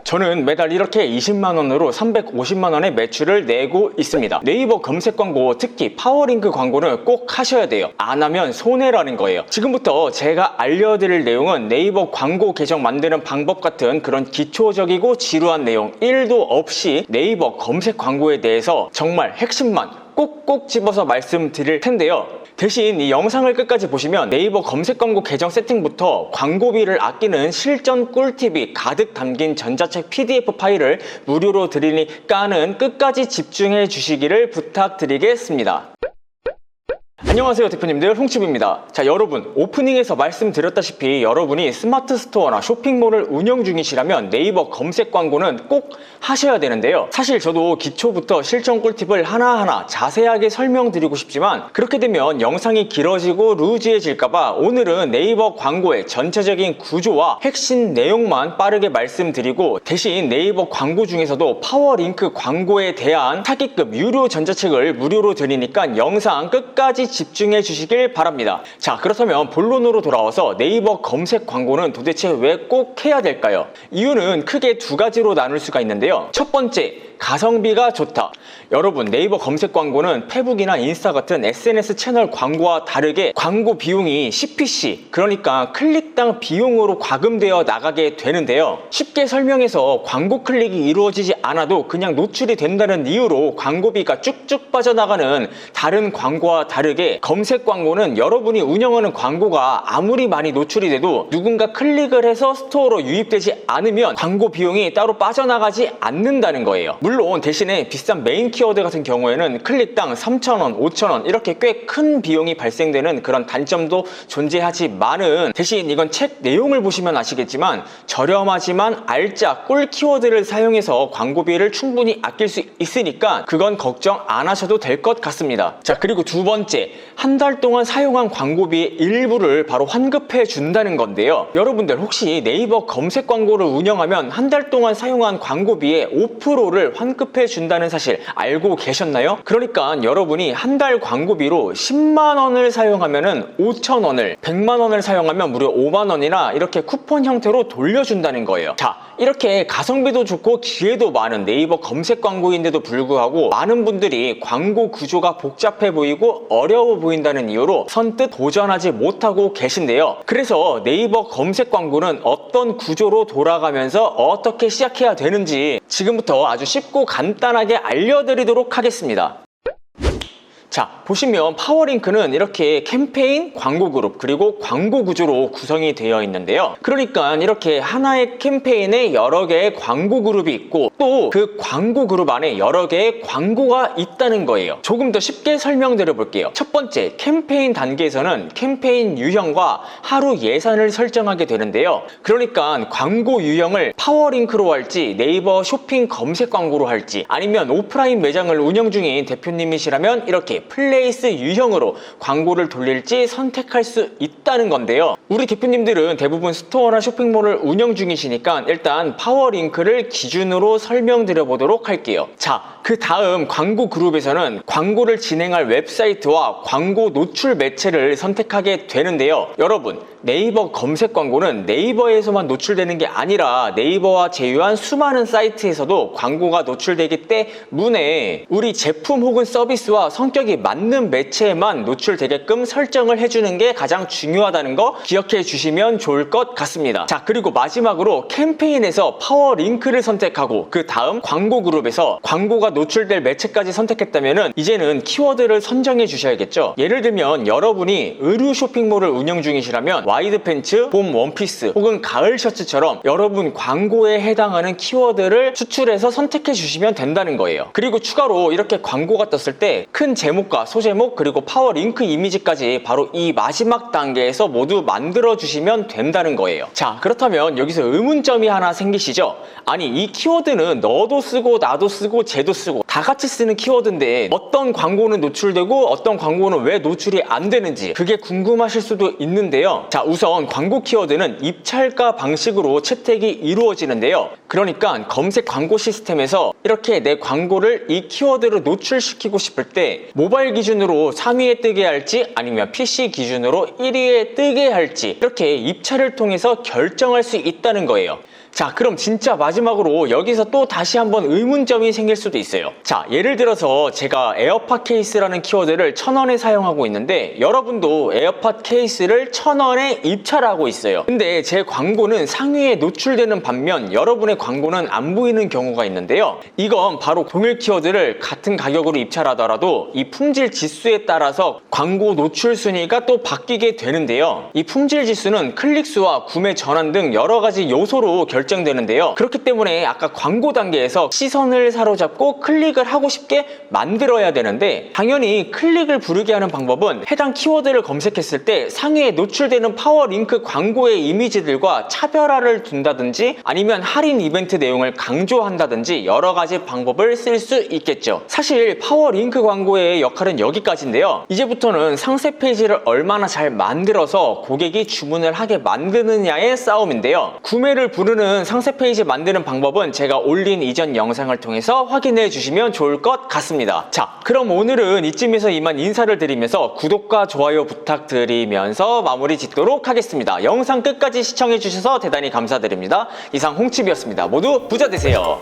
저는 매달 이렇게 20만원으로 350만원의 매출을 내고 있습니다. 네이버 검색 광고, 특히 파워링크 광고는 꼭 하셔야 돼요. 안 하면 손해라는 거예요. 지금부터 제가 알려드릴 내용은 네이버 광고 계정 만드는 방법 같은 그런 기초적이고 지루한 내용 1도 없이 네이버 검색 광고에 대해서 정말 핵심만 꼭꼭 집어서 말씀드릴 텐데요. 대신 이 영상을 끝까지 보시면 네이버 검색 광고 계정 세팅부터 광고비를 아끼는 실전 꿀팁이 가득 담긴 전자책 PDF 파일을 무료로 드리니까는 끝까지 집중해 주시기를 부탁드리겠습니다. 안녕하세요 대표님들, 홍칩입니다. 자, 여러분, 오프닝에서 말씀드렸다시피 여러분이 스마트 스토어나 쇼핑몰을 운영 중이시라면 네이버 검색 광고는 꼭 하셔야 되는데요. 사실 저도 기초부터 실전 꿀팁을 하나하나 자세하게 설명드리고 싶지만 그렇게 되면 영상이 길어지고 루즈해질까봐 오늘은 네이버 광고의 전체적인 구조와 핵심 내용만 빠르게 말씀드리고, 대신 네이버 광고 중에서도 파워링크 광고에 대한 사기급 유료 전자책을 무료로 드리니까 영상 끝까지 집중해 주시길 바랍니다. 자, 그렇다면 본론으로 돌아와서 네이버 검색 광고는 도대체 왜 꼭 해야 될까요? 이유는 크게 두 가지로 나눌 수가 있는데요. 첫 번째, 가성비가 좋다. 여러분, 네이버 검색 광고는 페북이나 인스타 같은 SNS 채널 광고와 다르게 광고 비용이 CPC, 그러니까 클릭당 비용으로 과금되어 나가게 되는데요. 쉽게 설명해서 광고 클릭이 이루어지지 않아도 그냥 노출이 된다는 이유로 광고비가 쭉쭉 빠져나가는 다른 광고와 다르게 검색 광고는 여러분이 운영하는 광고가 아무리 많이 노출이 돼도 누군가 클릭을 해서 스토어로 유입되지 않으면 광고 비용이 따로 빠져나가지 않는다는 거예요. 물론 대신에 비싼 메인 키워드 같은 경우에는 클릭당 3,000원, 5,000원 이렇게 꽤 큰 비용이 발생되는 그런 단점도 존재하지만은, 대신 이건 책 내용을 보시면 아시겠지만 저렴하지만 알짜 꿀 키워드를 사용해서 광고비를 충분히 아낄 수 있으니까 그건 걱정 안 하셔도 될 것 같습니다. 자, 그리고 두 번째, 한 달 동안 사용한 광고비의 일부를 바로 환급해 준다는 건데요. 여러분들 혹시 네이버 검색 광고를 운영하면 한 달 동안 사용한 광고비의 5%를 환급해 준다는 사실 알고 계셨나요? 그러니까 여러분이 한 달 광고비로 10만원을 사용하면은 5,000원을, 100만원을 사용하면 무려 5만원이나 이렇게 쿠폰 형태로 돌려준다는 거예요. 자, 이렇게 가성비도 좋고 기회도 많은 네이버 검색 광고인데도 불구하고 많은 분들이 광고 구조가 복잡해 보이고 어려워 보인다는 이유로 선뜻 도전하지 못하고 계신데요. 그래서 네이버 검색 광고는 어떤 구조로 돌아가면서 어떻게 시작해야 되는지 지금부터 아주 쉽고 간단하게 알려드리도록 하겠습니다. 자, 보시면 파워링크는 이렇게 캠페인, 광고 그룹, 그리고 광고 구조로 구성이 되어 있는데요. 그러니까 이렇게 하나의 캠페인에 여러 개의 광고 그룹이 있고 또 그 광고 그룹 안에 여러 개의 광고가 있다는 거예요. 조금 더 쉽게 설명드려 볼게요. 첫 번째, 캠페인 단계에서는 캠페인 유형과 하루 예산을 설정하게 되는데요. 그러니까 광고 유형을 파워링크로 할지, 네이버 쇼핑 검색 광고로 할지, 아니면 오프라인 매장을 운영 중인 대표님이시라면 이렇게 플레이스 유형으로 광고를 돌릴지 선택할 수 있다는 건데요. 우리 대표님들은 대부분 스토어나 쇼핑몰을 운영 중이시니까 일단 파워링크를 기준으로 설명드려 보도록 할게요. 자, 그 다음 광고 그룹에서는 광고를 진행할 웹사이트와 광고 노출 매체를 선택하게 되는데요. 여러분, 네이버 검색 광고는 네이버에서만 노출되는 게 아니라 네이버와 제휴한 수많은 사이트에서도 광고가 노출되기 때문에 우리 제품 혹은 서비스와 성격이 맞는 매체에만 노출되게끔 설정을 해주는 게 가장 중요하다는 거 기억해 주시면 좋을 것 같습니다. 자, 그리고 마지막으로 캠페인에서 파워링크를 선택하고 그 다음 광고 그룹에서 광고가 노출될 매체까지 선택했다면 이제는 키워드를 선정해 주셔야겠죠. 예를 들면 여러분이 의류 쇼핑몰을 운영 중이시라면 와이드 팬츠, 봄 원피스 혹은 가을 셔츠처럼 여러분 광고에 해당하는 키워드를 추출해서 선택해 주시면 된다는 거예요. 그리고 추가로 이렇게 광고가 떴을 때 큰 제목과 소제목 그리고 파워링크 이미지까지 바로 이 마지막 단계에서 모두 만들어 주시면 된다는 거예요. 자, 그렇다면 여기서 의문점이 하나 생기시죠? 아니, 이 키워드는 너도 쓰고 나도 쓰고 쟤도 쓰고 다 같이 쓰는 키워드인데 어떤 광고는 노출되고 어떤 광고는 왜 노출이 안 되는지 그게 궁금하실 수도 있는데요. 자, 우선 광고 키워드는 입찰가 방식으로 채택이 이루어지는데요. 그러니까 검색 광고 시스템에서 이렇게 내 광고를 이 키워드로 노출시키고 싶을 때 모바일 기준으로 3위에 뜨게 할지 아니면 PC 기준으로 1위에 뜨게 할지 이렇게 입찰을 통해서 결정할 수 있다는 거예요. 자, 그럼 진짜 마지막으로 여기서 또 다시 한번 의문점이 생길 수도 있어요. 자, 예를 들어서 제가 에어팟 케이스라는 키워드를 1,000원에 사용하고 있는데 여러분도 에어팟 케이스를 1,000원에 입찰을 하고 있어요. 근데 제 광고는 상위에 노출되는 반면 여러분의 광고는 안 보이는 경우가 있는데요. 이건 바로 동일 키워드를 같은 가격으로 입찰하더라도 이 품질 지수에 따라서 광고 노출 순위가 또 바뀌게 되는데요. 이 품질 지수는 클릭수와 구매 전환 등 여러 가지 요소로 결정되는데요. 그렇기 때문에 아까 광고 단계에서 시선을 사로잡고 클릭을 하고 싶게 만들어야 되는데 당연히 클릭을 부르게 하는 방법은 해당 키워드를 검색했을 때 상위에 노출되는 파워링크 광고의 이미지들과 차별화를 둔다든지 아니면 할인 이벤트 내용을 강조한다든지 여러 가지 방법을 쓸 수 있겠죠. 사실 파워링크 광고의 역할은 여기까지인데요. 이제부터는 상세 페이지를 얼마나 잘 만들어서 고객이 주문을 하게 만드느냐의 싸움인데요. 구매를 부르는 상세 페이지 만드는 방법은 제가 올린 이전 영상을 통해서 확인해 주시면 좋을 것 같습니다. 자, 그럼 오늘은 이쯤에서 이만 인사를 드리면서 구독과 좋아요 부탁드리면서 마무리 짓도록 하겠습니다. 영상 끝까지 시청해 주셔서 대단히 감사드립니다. 이상 홍칩이었습니다. 모두 부자 되세요.